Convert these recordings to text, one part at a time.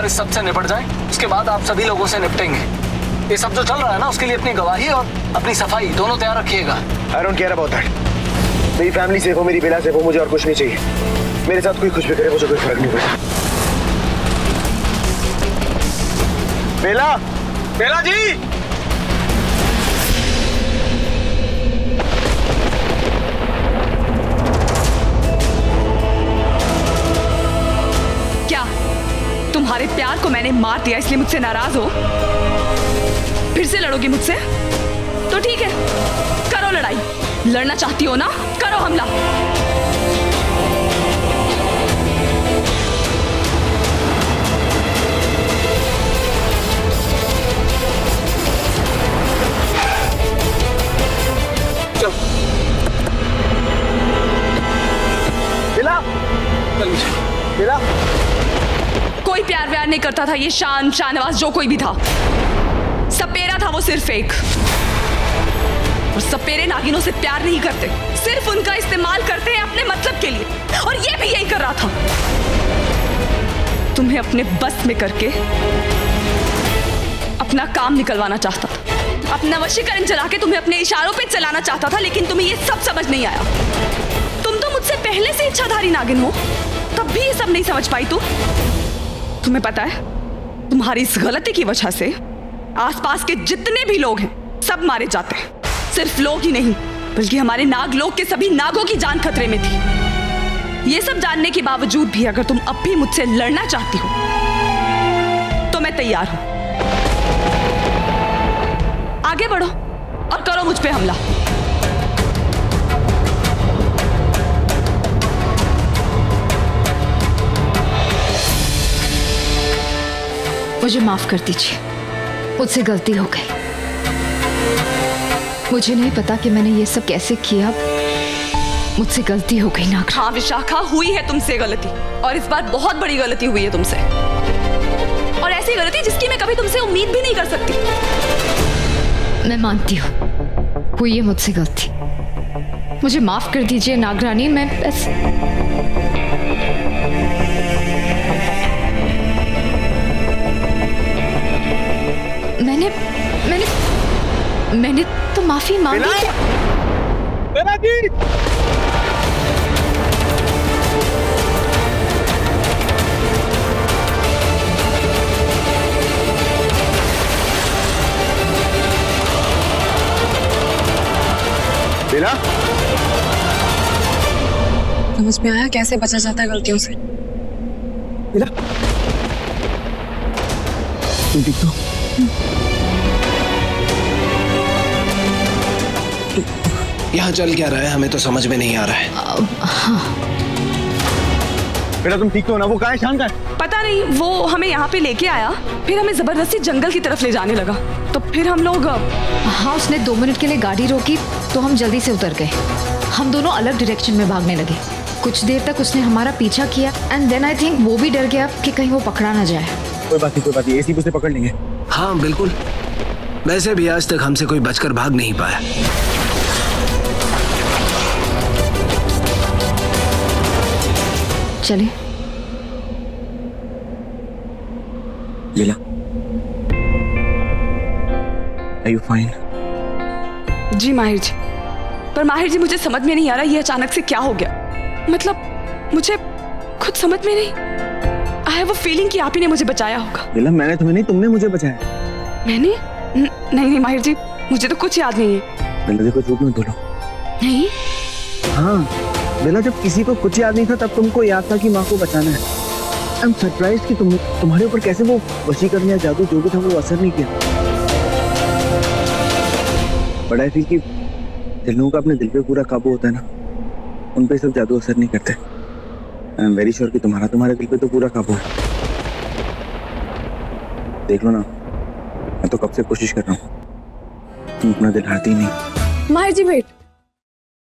इस सब से निपट जाएं, उसके बाद आप सभी लोगों से निपटेंगे। ये सब जो चल रहा है ना, उसके लिए अपनी गवाही और अपनी सफाई दोनों तैयार रखिएगा। I don't care about that. मेरी फैमिली सेफ हो, मेरी बेला सेफ हो, मुझे और कुछ नहीं चाहिए। मेरे साथ कोई कुछ भी करे, मुझे कोई फर्क नहीं पड़ता। बेला, बेला जी। क्या तुम्हारे प्यार को मैंने मार दिया इसलिए मुझसे नाराज हो? फिर से लड़ोगी मुझसे? तो ठीक है, करो लड़ाई। लड़ना चाहती हो ना, करो हमला। चलो बेला, बेला। कोई प्यार व्यार नहीं करता था ये शाहनवाज जो कोई भी था। सपेरा था वो, सिर्फ एक। और सपेरे नागिनों से प्यार नहीं करते, सिर्फ उनका इस्तेमाल करते हैं अपने मतलब के लिए। और ये भी यही कर रहा था, तुम्हें अपने बस में करके अपना काम निकलवाना चाहता था, अपना वशीकरण चला के तुम्हें अपने इशारों पे चलाना चाहता था। लेकिन तुम्हें ये सब समझ नहीं आया। तुम तो मुझसे पहले से इच्छाधारी नागिन हो, तब भी ये सब नहीं समझ पाई तू। तुम्हें पता है, तुम्हारी इस गलती की वजह से आसपास के जितने भी लोग हैं सब मारे जाते हैं। सिर्फ लोग ही नहीं, बल्कि हमारे नाग लोग के सभी नागों की जान खतरे में थी। ये सब जानने के बावजूद भी अगर तुम अब भी मुझसे लड़ना चाहती हो तो मैं तैयार हूं। आगे बढ़ो और करो मुझ पे हमला। मुझे माफ कर दीजिए, मुझसे गलती हो गई। मुझे नहीं पता कि मैंने ये सब कैसे किया। मुझसे गलती हो गई नागरानी। हाँ विशाखा, हुई है तुमसे गलती, और इस बार बहुत बड़ी गलती हुई है तुमसे। और ऐसी गलती जिसकी मैं कभी तुमसे उम्मीद भी नहीं कर सकती। मैं मानती हूँ हुई है मुझसे गलती। मुझे माफ कर दीजिए नागरानी। मैं बस मैंने तो माफी मांगी। बेला जी। बेला, समझ में आया कैसे बचा जाता है गलतियों से? बेला, तुम ठीक तो? यहाँ चल क्या रहा है, हमें तो समझ में नहीं आ रहा है। बेटा तुम ठीक तो हो ना? वो कहाँ है, शान कहाँ है? पता नहीं, वो हमें यहाँ पे लेके आया, फिर हमें जबरदस्ती जंगल की तरफ ले जाने लगा। तो फिर हम लोग हाँ, उसने 2 मिनट के लिए गाड़ी रोकी तो हम जल्दी से उतर गए। हम दोनों अलग डायरेक्शन में भागने लगे। कुछ देर तक उसने हमारा पीछा किया एंड देन आई थिंक वो भी डर गया कि कहीं वो पकड़ा ना जाए। कोई बात नहीं, एसी उसे पकड़ लेंगे। हाँ बिल्कुल, वैसे भी आज तक हमसे कोई बचकर भाग नहीं पाया। चले। लीला, Are you fine? जी माहिर जी, पर माहिर जी मुझे समझ में नहीं आ रहा ये अचानक से क्या हो गया। मतलब मुझे खुद समझ में नहीं। आई हैव अ फीलिंग कि आप ही ने मुझे बचाया होगा। लीला, मैंने तुम्हें नहीं, तुमने मुझे बचाया। मैंने? नहीं माहिर जी, मुझे तो कुछ याद नहीं है। बेला देखो, झूठ मत बोलो। नहीं? हाँ बेला, जब किसी को कुछ याद नहीं था तब तुमको याद था कि माँ को बचाना है। आई एम सरप्राइज्ड कि तुम्हारे ऊपर कैसे वो वशीकरण या जादू जो भी था वो असर नहीं किया। बट आई फील कि जिन लोगों का अपने दिल पे पूरा काबू होता है ना, उन पे सब जादू असर नहीं करते। आई एम वेरी श्योर कि तुम्हारे दिल पे तो पूरा काबू है। देख लो ना, मैं तो कब से कोशिश कर रहा हूँ, तुम अपना दिल हारती ही नहीं। माहिर जी वेट,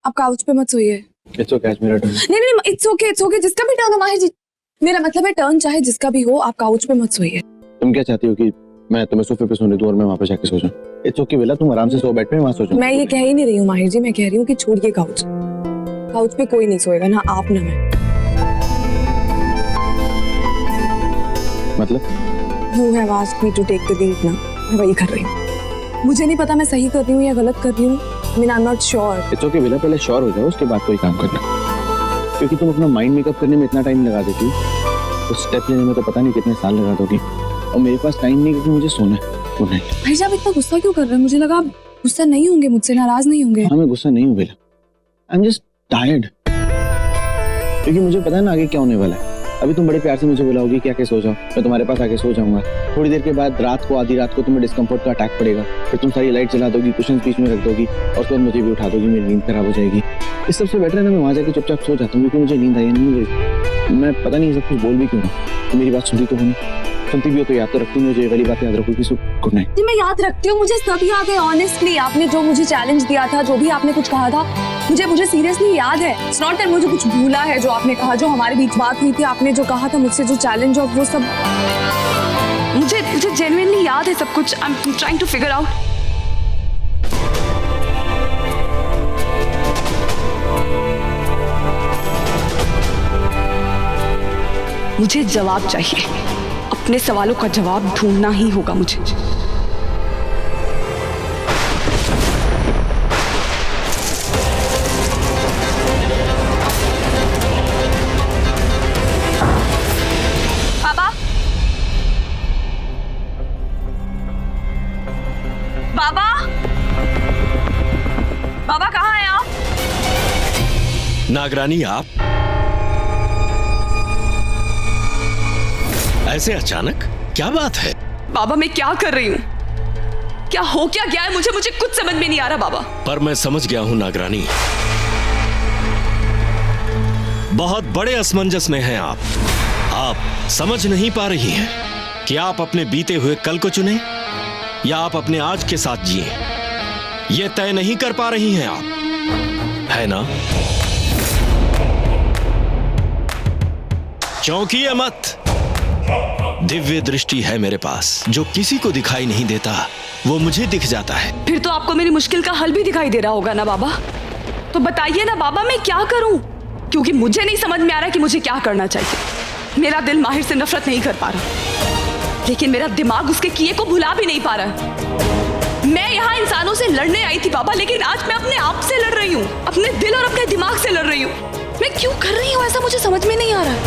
आप काउच पे मत सोइए। इट्स ओके, मेरा टर्न। नहीं, इट्स ओके, जिसका भी टर्न हो माहिर जी। मेरा मतलब है टर्न चाहे जिसका भी हो, आप काउच पे मत सोइए। तुम क्या चाहती हो कि मैं तुम्हें सोफे पे सोने दूं और मैं वहां पे जाके सो जाऊं? इट्स ओके बेला, तुम आराम से सो, बेड पे वहां सो जाओ। मैं ये कह ही नहीं रही हूँ माहिर जी, मैं कह रही हूँ कि छोड़िए काउच। काउच पे कोई नहीं सोएगा, ना आप ना मैं। मतलब you have asked me to take the lead ना, मैं वही कर रही हूँ। मुझे नहीं पता मैं सही कर रही हूँ या गलत कर रही हूँ। I mean I am not sure. It's okay Bella, पहले श्योर हो जाओ उसके बाद कोई काम करना, क्योंकि तुम अपना माइंड मेकअप करने में इतना टाइम लगा देती हो, तो स्टेप लेने में तो पता नहीं कितने साल लगा दोगी। और मेरे पास टाइम नहीं क्योंकि मुझे सोना है। Good night. भाई साहब इतना गुस्सा क्यों कर रहे हैं? मुझे लगा आप गुस्सा नहीं होंगे मुझसे, नाराज नहीं होंगे। हाँ मैं गुस्सा नहीं हूँ बेला, आई एम जस्ट टायर्ड, क्योंकि मुझे पता है ना आगे क्या होने वाला है। अभी तुम बड़े प्यार से मुझे बुलाओगी कि आके सो जाओ, मैं तुम्हारे पास आके सो जाऊंगा। थोड़ी देर के बाद रात को, आधी रात को तुम्हें डिस्कम्फर्ट का अटैक पड़ेगा, फिर तुम सारी लाइट जला दोगी, कुशन बीच में रख दोगी और उसके बाद मुझे भी उठा दोगी, मेरी नींद खराब हो जाएगी। इस सबसे बेटर है ना मैं वहाँ जाके चुपचाप सो जाता हूँ, क्योंकि मुझे नींद आई नहीं हुई। मैं पता नहीं सब कुछ बोल भी क्यों ना, मेरी बात सुनती तो हो नहीं, सुनती भी हो तो याद तो रखती, मुझे ये वाली बात याद रखोगी। So good night. जी मैं याद रखती हूँ, मुझे सब याद है ऑनेस्टली। आपने जो मुझे चैलेंज दिया था, जो भी आपने कुछ कहा था, मुझे सीरियसली याद है। इट्स नॉट दैट मुझे कुछ भूला है जो आपने कहा, जो हमारे बीच बात हुई थी, आपने जो कहा था मुझसे, जो चैलेंज और वो सब मुझे जेन्युइनली याद है सब कुछ। I am trying to figure out. मुझे जवाब चाहिए, अपने सवालों का जवाब ढूंढना ही होगा मुझे। बाबा, बाबा, बाबा कहाँ हैं आप? नागरानी आप ऐसे अचानक, क्या बात है? बाबा मैं क्या कर रही हूँ? क्या हो क्या गया है? मुझे कुछ समझ में नहीं आ रहा बाबा। पर मैं समझ गया हूं नागरानी, बहुत बड़े असमंजस में हैं आप समझ नहीं पा रही हैं कि आप अपने बीते हुए कल को चुने या आप अपने आज के साथ जिए। ये तय नहीं कर पा रही हैं आप, है ना? चौंकिए मत, दिव्य दृष्टि है मेरे पास, जो किसी को दिखाई नहीं देता वो मुझे दिख जाता है। फिर तो आपको मेरी मुश्किल का हल भी दिखाई दे रहा होगा ना बाबा? तो बताइए ना बाबा मैं क्या करूं? क्योंकि मुझे नहीं समझ में आ रहा कि मुझे क्या करना चाहिए। मेरा दिल माहिर से नफरत नहीं कर पा रहा, लेकिन मेरा दिमाग उसके किए को भुला भी नहीं पा रहा। मैं यहाँ इंसानों से लड़ने आई थी बाबा, लेकिन आज मैं अपने आप से लड़ रही हूँ, अपने दिल और अपने दिमाग से लड़ रही हूँ। मैं क्यों कर रही हूँ ऐसा, मुझे समझ में नहीं आ रहा।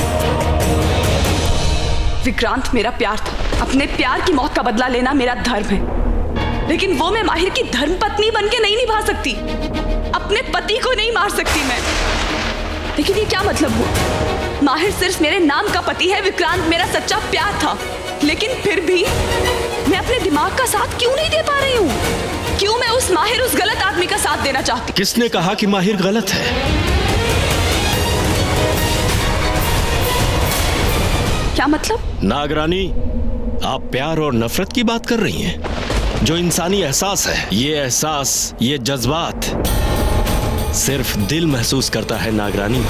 विक्रांत मेरा प्यार था, अपने प्यार की मौत का बदला लेना मेरा धर्म है, लेकिन वो मैं माहिर की धर्म पत्नी बनके नहीं निभा सकती। अपने पति को नहीं मार सकती मैं। लेकिन ये क्या मतलब हुआ? माहिर सिर्फ मेरे नाम का पति है, विक्रांत मेरा सच्चा प्यार था, लेकिन फिर भी मैं अपने दिमाग का साथ क्यों नहीं दे पा रही हूँ? क्यों मैं उस माहिर, उस गलत आदमी का साथ देना चाहती? किसने कहा कि माहिर गलत है? क्या मतलब? नागरानी, आप प्यार और नफरत की बात कर रही हैं। जो इंसानी एहसास है, ये एहसास, ये जज्बात सिर्फ दिल महसूस करता है नागरानी,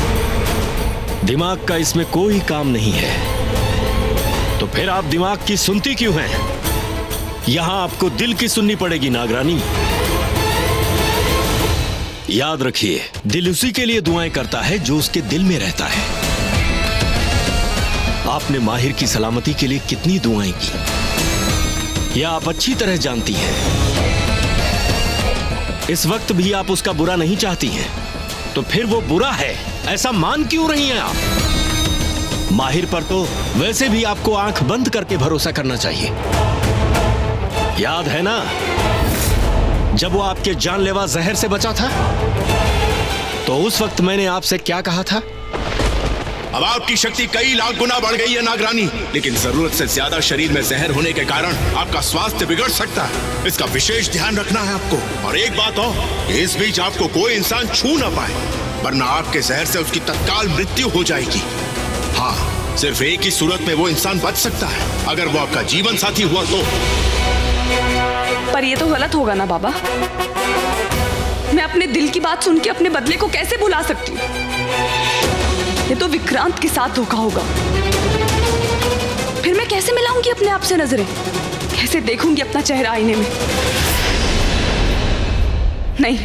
दिमाग का इसमें कोई काम नहीं है। तो फिर आप दिमाग की सुनती क्यों हैं? यहां आपको दिल की सुननी पड़ेगी नागरानी। याद रखिए, दिल उसी के लिए दुआएं करता है जो उसके दिल में रहता है। आपने माहिर की सलामती के लिए कितनी दुआएं की, यह आप अच्छी तरह जानती हैं। इस वक्त भी आप उसका बुरा नहीं चाहती हैं, तो फिर वो बुरा है ऐसा मान क्यों रही हैं आप? माहिर पर तो वैसे भी आपको आंख बंद करके भरोसा करना चाहिए। याद है ना, जब वो आपके जानलेवा जहर से बचा था, तो उस वक्त मैंने आपसे क्या कहा था? अब आपकी शक्ति कई लाख गुना बढ़ गई है नागरानी, लेकिन जरूरत से ज्यादा शरीर में जहर होने के कारण आपका स्वास्थ्य बिगड़ सकता है। इसका विशेष ध्यान रखना है आपको। और एक बात और, इस बीच आपको कोई इंसान छू ना पाए, वरना आपके जहर से उसकी तत्काल मृत्यु हो जाएगी। हाँ, सिर्फ एक ही सूरत में वो इंसान बच सकता है, अगर वो आपका जीवन साथी हुआ तो। पर ये तो गलत होगा ना बाबा? मैं अपने दिल की बात सुन के अपने बदले को कैसे भुला सकती हूँ? ये तो विक्रांत के साथ धोखा होगा। फिर मैं कैसे मिलाऊंगी अपने आप से नजरें? कैसे देखूंगी अपना चेहरा आईने में? नहीं,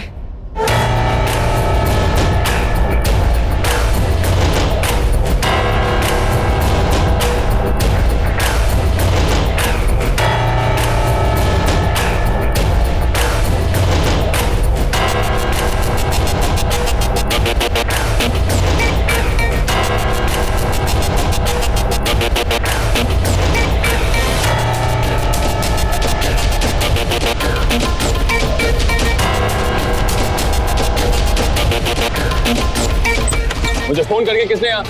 मुझे फोन करके किसने यहाँ?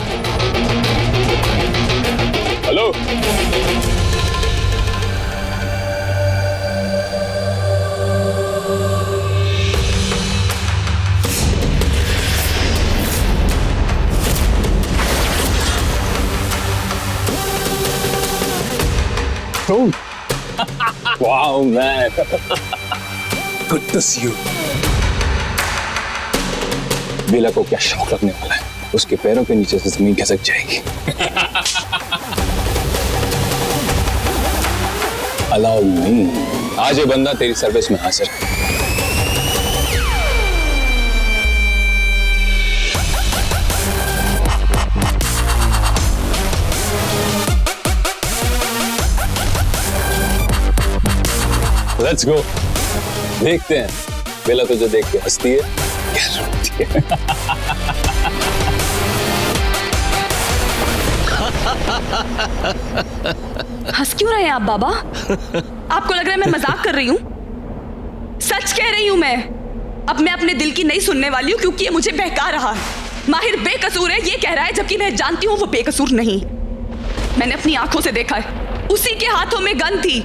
Hello, wow man, good to see you. Bella को क्या शौक लगने वाला है, उसके पैरों के नीचे से जमीन खिसक जाएगी। अलाउ मी, आज ये बंदा तेरी सर्विस में हाजिर है। लेट्स गो, देखते हैं बेला तुझे देख के हंसती है क्या रोती है। हंस क्यों रहे हैं आप बाबा? आपको लग रहा है मैं मजाक कर रही हूँ? सच कह रही हूँ मैं। अब मैं अपने दिल की नहीं सुनने वाली हूँ क्योंकि ये मुझे बहका रहा है। माहिर बेकसूर है ये कह रहा है, जबकि मैं जानती हूँ वो बेकसूर नहीं। मैंने अपनी आंखों से देखा है, उसी के हाथों में गन थी।